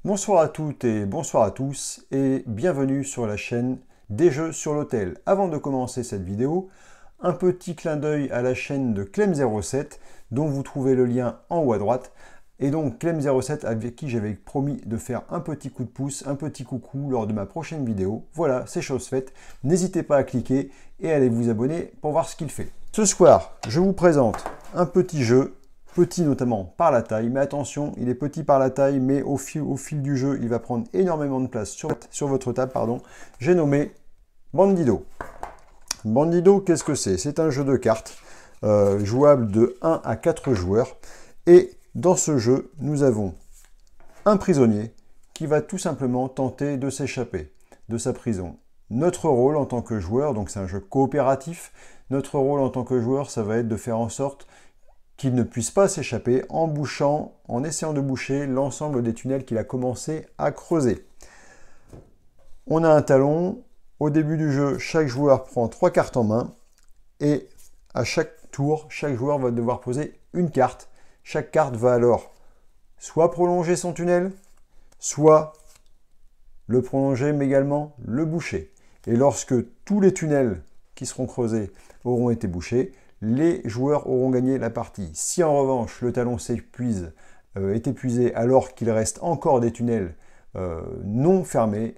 Bonsoir à toutes et bonsoir à tous et bienvenue sur la chaîne des jeux sur l'hôtel. Avant de commencer cette vidéo, un petit clin d'œil à la chaîne de Clem07 dont vous trouvez le lien en haut à droite. Et donc Clem07 avec qui j'avais promis de faire un petit coup de pouce, un petit coucou lors de ma prochaine vidéo. Voilà, c'est chose faite. N'hésitez pas à cliquer et à aller vous abonner pour voir ce qu'il fait. Ce soir, je vous présente un petit jeu. Petit notamment par la taille, mais attention, il est petit par la taille, mais au fil du jeu, il va prendre énormément de place sur votre table. J'ai nommé Bandido. Bandido, qu'est-ce que c'est? C'est un jeu de cartes jouable de 1 à 4 joueurs. Et dans ce jeu, nous avons un prisonnier qui va tout simplement tenter de s'échapper de sa prison. Notre rôle en tant que joueur, donc c'est un jeu coopératif, notre rôle en tant que joueur, ça va être de faire en sorte qu'il ne puisse pas s'échapper en essayant de boucher l'ensemble des tunnels qu'il a commencé à creuser. On a un talon. Au début du jeu, chaque joueur prend 3 cartes en main. Et à chaque tour, chaque joueur va devoir poser une carte. Chaque carte va alors soit prolonger son tunnel, soit le prolonger, mais également le boucher. Et lorsque tous les tunnels qui seront creusés auront été bouchés, les joueurs auront gagné la partie. Si en revanche le talon est épuisé alors qu'il reste encore des tunnels non fermés,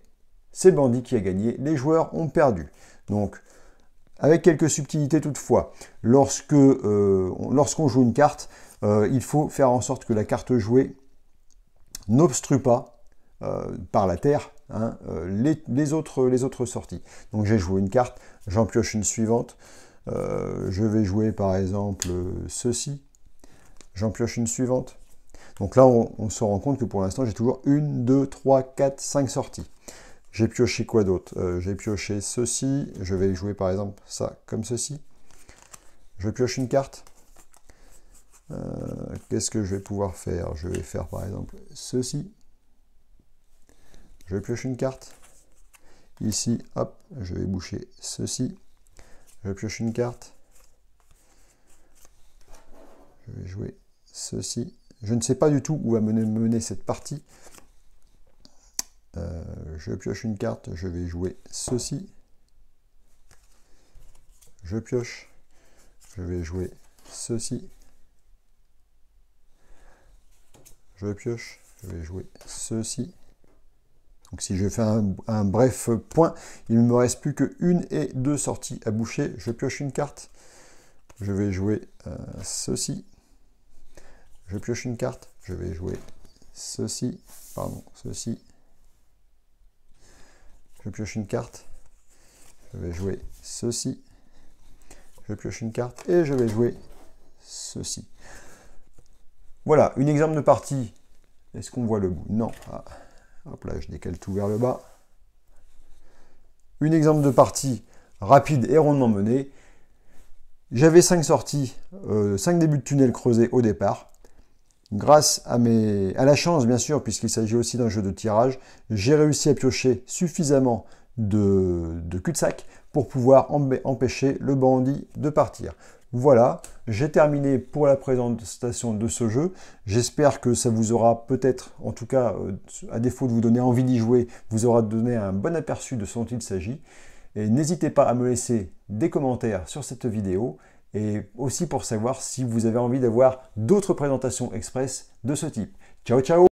c'est le bandit qui a gagné, les joueurs ont perdu. Donc, avec quelques subtilités toutefois, lorsqu'on joue une carte, il faut faire en sorte que la carte jouée n'obstrue pas par la terre les autres sorties. Donc j'ai joué une carte, j'en pioche une suivante. Je vais jouer par exemple ceci, j'en pioche une suivante. Donc là, on se rend compte que pour l'instant, j'ai toujours 1, 2, 3, 4, 5 sorties. J'ai pioché quoi d'autre? J'ai pioché ceci, je vais jouer par exemple ça comme ceci. Je pioche une carte. Qu'est-ce que je vais pouvoir faire? Je vais faire par exemple ceci. Je pioche une carte. Ici, hop, je vais boucher ceci. Je pioche une carte. Je vais jouer ceci. Je ne sais pas du tout où va mener cette partie. Je pioche une carte. Je vais jouer ceci. Je pioche. Je vais jouer ceci. Je pioche. Je vais jouer ceci. Donc si je fais un bref point, il ne me reste plus que 1 et 2 sorties à boucher. Je pioche une carte. Je vais jouer ceci. Je pioche une carte. Je vais jouer ceci. Pardon, ceci. Je pioche une carte. Je vais jouer ceci. Je pioche une carte et je vais jouer ceci. Voilà, une exemple de partie. Est-ce qu'on voit le bout? Non. Ah. Hop là, je décale tout vers le bas. Une exemple de partie rapide et rondement menée. J'avais 5 sorties, 5 débuts de tunnel creusés au départ. Grâce à la chance, bien sûr, puisqu'il s'agit aussi d'un jeu de tirage, j'ai réussi à piocher suffisamment de cul-de-sac pour pouvoir empêcher le bandit de partir. Voilà, j'ai terminé pour la présentation de ce jeu. J'espère que ça vous aura peut-être, en tout cas, à défaut de vous donner envie d'y jouer, vous aura donné un bon aperçu de ce dont il s'agit. Et n'hésitez pas à me laisser des commentaires sur cette vidéo et aussi pour savoir si vous avez envie d'avoir d'autres présentations express de ce type. Ciao, ciao!